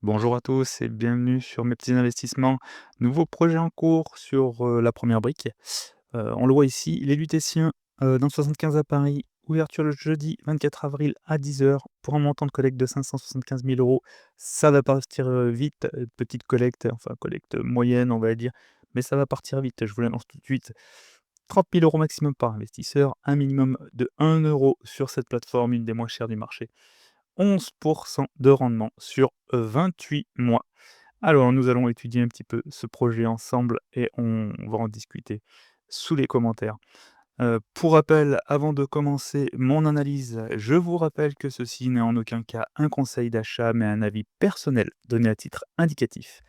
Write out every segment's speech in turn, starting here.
Bonjour à tous et bienvenue sur mes petits investissements. Nouveau projet en cours sur la première brique. On le voit ici, les Lutétiens dans le 75 à Paris. Ouverture le jeudi 24 avril à 10 heures pour un montant de collecte de 575 000 euros. Ça va partir vite, petite collecte, enfin collecte moyenne on va dire, mais ça va partir vite, je vous l'annonce tout de suite. 30 000 euros maximum par investisseur, un minimum de 1 euro sur cette plateforme, une des moins chères du marché. 11 de rendement sur 28 mois. Alors, nous allons étudier un petit peu ce projet ensemble et on va en discuter sous les commentaires. Pour rappel, avant de commencer mon analyse, je vous rappelle que ceci n'est en aucun cas un conseil d'achat, mais un avis personnel donné à titre indicatif.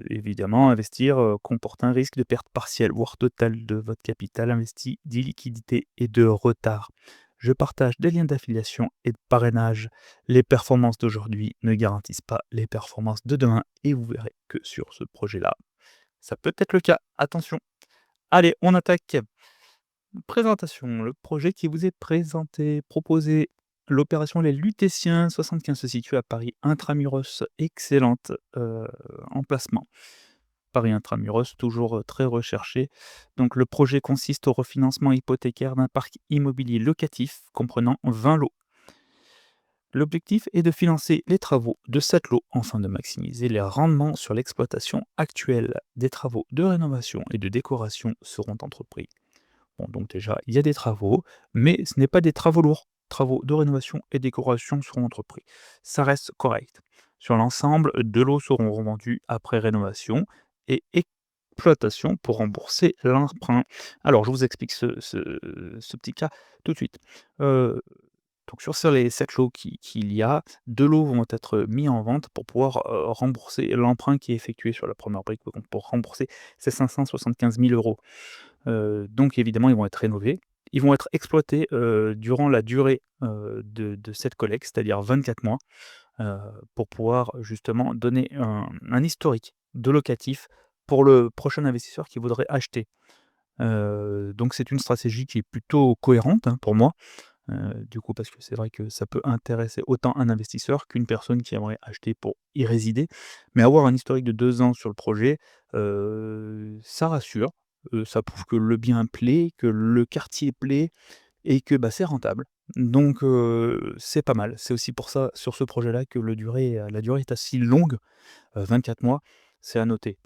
Évidemment, investir comporte un risque de perte partielle, voire totale de votre capital investi, d'illiquidité et de retard. Je partage des liens d'affiliation et de parrainage. Les performances d'aujourd'hui ne garantissent pas les performances de demain et vous verrez que sur ce projet-là, ça peut être le cas. Attention. Allez, on attaque. Présentation. Le projet qui vous est présenté, proposé, l'opération Les Lutétiens 75 se situe à Paris intramuros, excellente emplacement. Paris intramuros, toujours très recherché. Donc le projet consiste au refinancement hypothécaire d'un parc immobilier locatif comprenant 20 lots. L'objectif est de financer les travaux de 7 lots afin de maximiser les rendements sur l'exploitation actuelle. Des travaux de rénovation et de décoration seront entrepris. Bon, donc déjà, il y a des travaux, mais ce n'est pas des travaux lourds. Travaux de rénovation et décoration seront entrepris. Ça reste correct. Sur l'ensemble, 2 lots seront revendus après rénovation et exploitation pour rembourser l'emprunt. Alors, je vous explique ce petit cas tout de suite. Euh, donc sur les 7 lots qu'il y a, 2 lots vont être mis en vente pour pouvoir rembourser l'emprunt qui est effectué sur la première brique, donc pour rembourser ces 575 000 euros. Donc évidemment, ils vont être rénovés. Ils vont être exploités, durant la durée, de cette collecte, c'est-à-dire 24 mois, heu, pour pouvoir justement donner un historique de locatif pour le prochain investisseur qui voudrait acheter. Donc c'est une stratégie qui est plutôt cohérente, hein, pour moi, du coup, parce que c'est vrai que ça peut intéresser autant un investisseur qu'une personne qui aimerait acheter pour y résider. Mais avoir un historique de 2 ans sur le projet, ça rassure, ça prouve que le bien plaît, que le quartier plaît et que, bah, c'est rentable. Donc c'est pas mal. C'est aussi pour ça, sur ce projet-là, que la durée est assez longue, 24 mois, c'est à noter.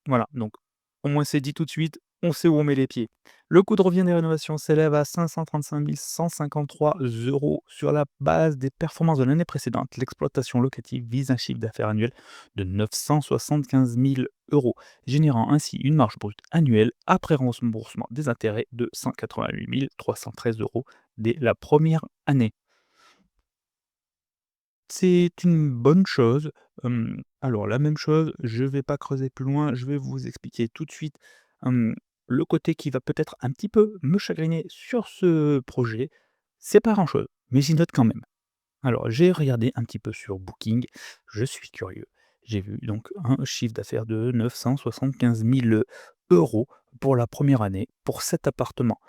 Voilà, donc au moins c'est dit tout de suite, on sait où on met les pieds. Le coût de revient des rénovations s'élève à 535 153 € sur la base des performances de l'année précédente. L'exploitation locative vise un chiffre d'affaires annuel de 975 000 €, générant ainsi une marge brute annuelle après remboursement des intérêts de 188 313 € dès la première année. C'est une bonne chose. Alors la même chose, je vais pas creuser plus loin, je vais vous expliquer tout de suite, hem, le côté qui va peut-être un petit peu me chagriner sur ce projet. C'est pas grand-chose, mais j'y note quand même. Alors j'ai regardé un petit peu sur Booking, je suis curieux. J'ai vu donc un chiffre d'affaires de 975 000 € pour la première année pour cet appartement.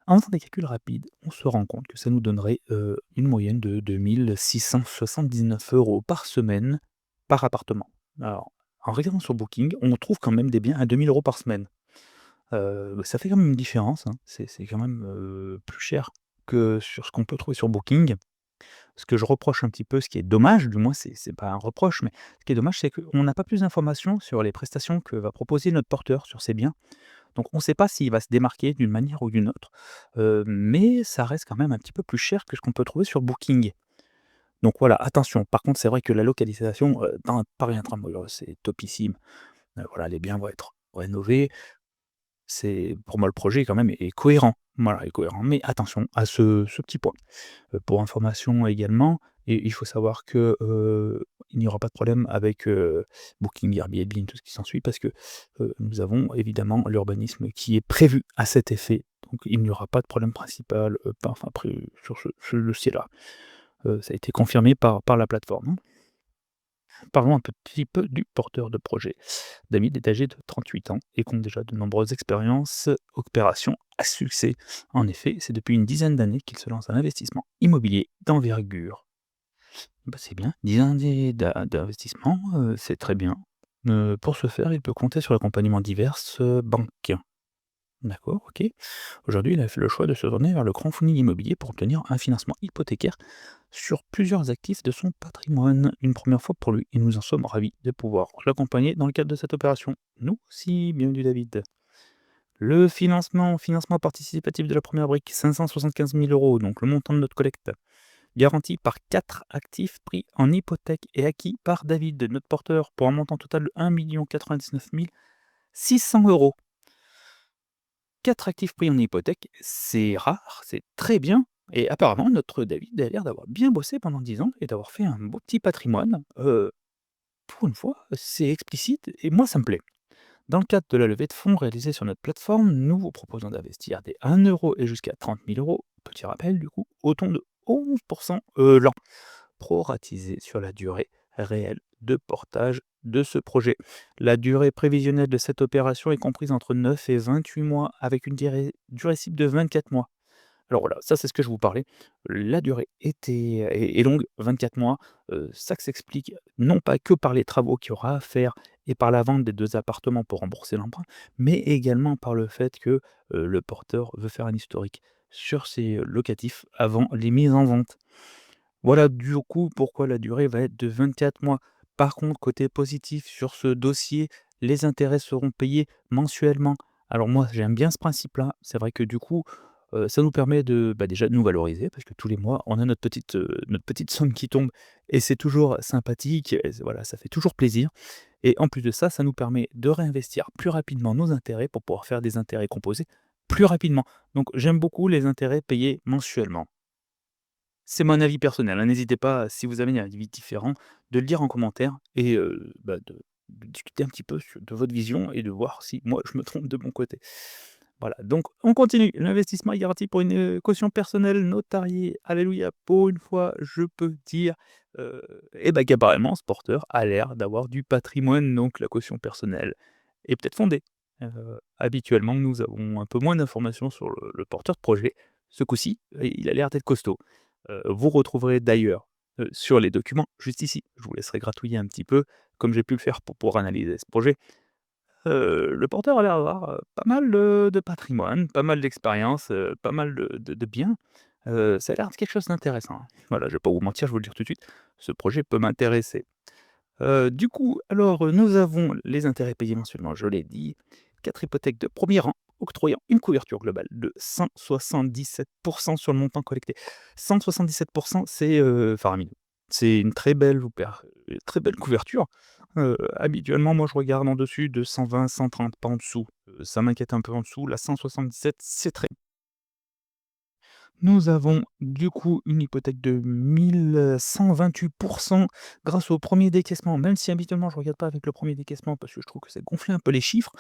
En faisant des calculs rapides, on se rend compte que ça nous donnerait, une moyenne de 2 679 € par semaine, par appartement. Alors, en regardant sur Booking, on trouve quand même des biens à 2 000 € par semaine. Ça fait quand même une différence, hein. C'est quand même, plus cher que sur ce qu'on peut trouver sur Booking. Ce que je reproche un petit peu, ce qui est dommage, du moins c'est pas un reproche, mais ce qui est dommage, c'est qu'on n'a pas plus d'informations sur les prestations que va proposer notre porteur sur ces biens. Donc on ne sait pas s'il va se démarquer d'une manière ou d'une autre, mais ça reste quand même un petit peu plus cher que ce qu'on peut trouver sur Booking. Donc voilà, attention. Par contre, c'est vrai que la localisation, dans Paris Intramuros, c'est topissime. Voilà, les biens vont être rénovés. C'est pour moi, le projet quand même est cohérent. Voilà, est cohérent. Mais attention à ce petit point. Pour information également, et il faut savoir que, il n'y aura pas de problème avec, Booking, Airbnb et tout ce qui s'ensuit parce que, nous avons évidemment l'urbanisme qui est prévu à cet effet. Donc il n'y aura pas de problème principal, pas enfin pré sur ce dossier-là. Ça a été confirmé par la plateforme, hein. Parlons un petit peu du porteur de projet. David est âgé de 38 ans et compte déjà de nombreuses expériences, opérations à succès. En effet, c'est depuis une dizaine d'années qu'il se lance dans l'investissement immobilier d'envergure. Bah, c'est bien. 10 années d'investissement, c'est très bien. Pour ce faire, il peut compter sur l'accompagnement diverses, banques. D'accord, OK. Aujourd'hui, il a fait le choix de se tourner vers le crowdfunding immobilier pour obtenir un financement hypothécaire sur plusieurs actifs de son patrimoine. Une première fois pour lui et nous en sommes ravis de pouvoir l'accompagner dans le cadre de cette opération. Nous aussi, bienvenue David. Le financement participatif de la première brique, 575 000 €, donc le montant de notre collecte, garanti par 4 actifs pris en hypothèque et acquis par David, notre porteur, pour un montant total de 1 99 600 €. 4 actifs pris en hypothèque, c'est rare, c'est très bien et apparemment notre David a l'air d'avoir bien bossé pendant 10 ans et d'avoir fait un beau petit patrimoine. Pour une fois, c'est explicite et moi ça me plaît. Dans le cadre de la levée de fonds réalisée sur notre plateforme, nous vous proposons d'investir des 1 € et jusqu'à 30 000 €, petit rappel du coup, au ton de 11 l'an, proratisé sur la durée réelle de portage de ce projet. La durée prévisionnelle de cette opération est comprise entre 9 et 28 mois, avec une durée cible de 24 mois. Alors voilà, ça c'est ce que je vous parlais. La durée est longue, 24 mois. Ça s'explique non pas que par les travaux qu'il y aura à faire et par la vente des 2 appartements pour rembourser l'emprunt, mais également par le fait que, le porteur veut faire un historique sur ses locatifs avant les mises en vente. Voilà du coup pourquoi la durée va être de 24 mois. Par contre, côté positif sur ce dossier, les intérêts seront payés mensuellement. Alors moi, j'aime bien ce principe-là. C'est vrai que du coup, ça nous permet de, bah, déjà de nous valoriser parce que tous les mois, on a notre petite somme qui tombe et c'est toujours sympathique et voilà, ça fait toujours plaisir et en plus de ça, ça nous permet de réinvestir plus rapidement nos intérêts pour pouvoir faire des intérêts composés plus rapidement. Donc j'aime beaucoup les intérêts payés mensuellement. C'est mon avis personnel, hein. N'hésitez pas, si vous avez un avis différent, de le dire en commentaire et bah, de discuter un petit peu de votre vision et de voir si moi je me trompe de mon côté. Voilà, donc on continue. L'investissement est garanti pour une, caution personnelle notariée. Alléluia, pour une fois, je peux dire, et bah, qu'apparemment ce porteur a l'air d'avoir du patrimoine, donc la caution personnelle est peut-être fondée. Habituellement, nous avons un peu moins d'informations sur le porteur de projet. Ce coup-ci, il a l'air d'être costaud. Vous retrouverez d'ailleurs, sur les documents, juste ici, je vous laisserai gratouiller un petit peu, comme j'ai pu le faire pour pouvoir analyser ce projet. Le porteur a l'air d'avoir, pas mal de patrimoine, pas mal d'expérience, pas mal de biens. Ça a l'air de quelque chose d'intéressant, hein. Voilà, je vais pas vous mentir, je vais vous le dire tout de suite, ce projet peut m'intéresser. Du coup, alors, nous avons les intérêts payés mensuellement, je l'ai dit, 4 hypothèques de premier rang, octroyant une couverture globale de 177 sur le montant collecté. 177, c'est, faramineux. C'est une très belle couverture. Habituellement, moi, je regarde en dessus de 120-130, pas en dessous. Ça m'inquiète un peu en dessous. La 177, c'est très nous avons du coup une hypothèque de 1128 grâce au premier décaissement. Même si habituellement je regarde pas avec le premier décaissement parce que je trouve que ça gonfle un peu les chiffres,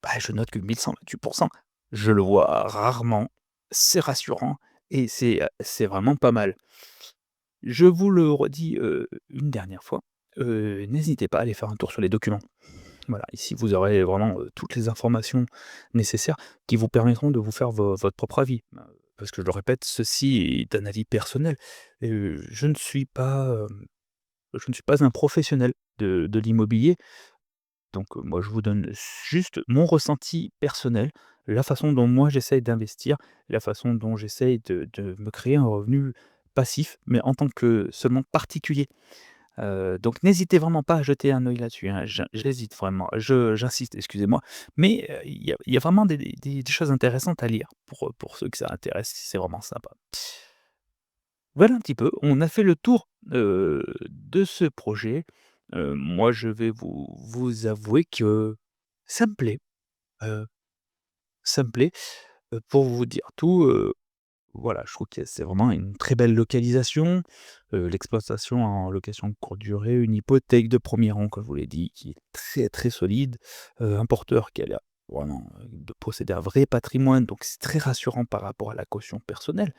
bah, je note que 1128 je le vois rarement, c'est rassurant et c'est vraiment pas mal. Je vous le redis, une dernière fois, n'hésitez pas à aller faire un tour sur les documents. Voilà, ici vous aurez vraiment, toutes les informations nécessaires qui vous permettront de vous faire votre propre avis. Parce que je le répète, ceci est un avis personnel et je ne suis pas un professionnel de l'immobilier. Donc, moi je vous donne juste mon ressenti personnel, la façon dont moi j'essaye d'investir, la façon dont j'essaye de me créer un revenu passif, mais en tant que seulement particulier. Donc n'hésitez vraiment pas à jeter un œil là-dessus, hein. J'hésite vraiment, j'insiste, excusez-moi, mais il y a vraiment des choses intéressantes à lire pour ceux que ça intéresse, c'est vraiment sympa. Voilà un petit peu, on a fait le tour, de ce projet. Moi je vais vous avouer que ça me plaît, heu, ça me plaît, pour vous dire tout, voilà, je trouve que c'est vraiment une très belle localisation, l'exploitation en location de courte durée, une hypothèque de premier rang, comme je vous l'ai dit, qui est très, très solide, un porteur qui a l'air vraiment, de posséder un vrai patrimoine, donc c'est très rassurant par rapport à la caution personnelle.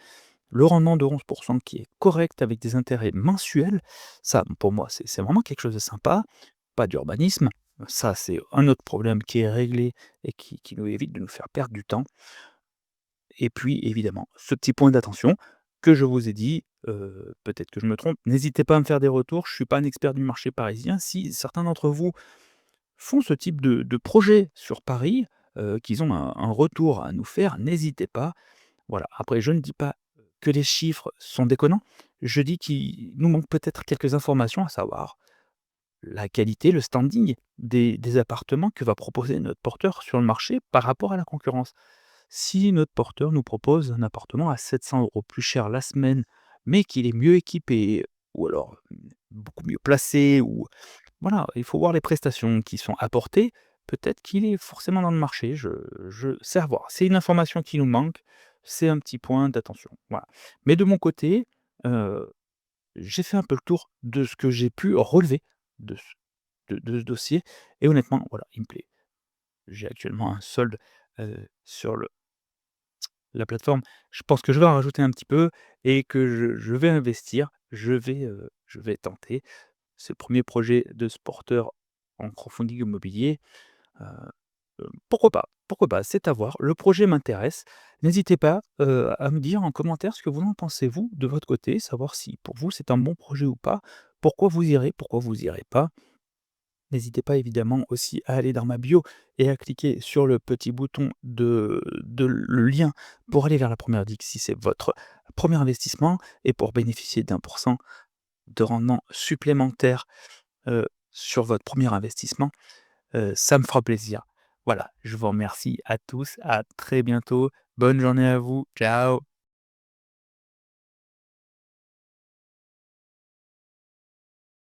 Le rendement de 11 qui est correct avec des intérêts mensuels, ça, pour moi, c'est vraiment quelque chose de sympa. Pas d'urbanisme, ça, c'est un autre problème qui est réglé et qui nous évite de nous faire perdre du temps. Et puis évidemment, ce petit point d'attention que je vous ai dit, peut-être que je me trompe. N'hésitez pas à me faire des retours, je suis pas un expert du marché parisien. Si certains d'entre vous font ce type de projet sur Paris, qu'ils ont un retour à nous faire, n'hésitez pas. Voilà, après je ne dis pas que les chiffres sont déconnants, je dis qu'il nous manque peut-être quelques informations, à savoir la qualité, le standing des appartements que va proposer notre porteur sur le marché par rapport à la concurrence. Si notre porteur nous propose un appartement à 700 € plus cher la semaine, mais qu'il est mieux équipé ou alors, beaucoup mieux placé ou voilà, il faut voir les prestations qui sont apportées. Peut-être qu'il est forcément dans le marché, je c'est à voir. C'est une information qui nous manque, c'est un petit point d'attention, voilà. Mais de mon côté, heu, j'ai fait un peu le tour de ce que j'ai pu relever de ce dossier et honnêtement, voilà, il me plaît. J'ai actuellement un solde, sur la plateforme. Je pense que je vais en rajouter un petit peu et que je vais investir, je vais tenter. C'est le premier projet de ce porteur en crowdfunding immobilier, heu pourquoi pas? Pourquoi pas? C'est à voir. Le projet m'intéresse. N'hésitez pas, à me dire en commentaire ce que vous en pensez vous, de votre côté, savoir si pour vous c'est un bon projet ou pas. Pourquoi vous irez, pourquoi vous irez pas? N'hésitez pas évidemment aussi à aller dans ma bio et à cliquer sur le petit bouton de le lien pour aller vers la première DIC si c'est votre premier investissement et pour bénéficier d'1 % de rendement supplémentaire, sur votre premier investissement. Ça me fera plaisir. Voilà, je vous remercie à tous, à très bientôt. Bonne journée à vous. Ciao.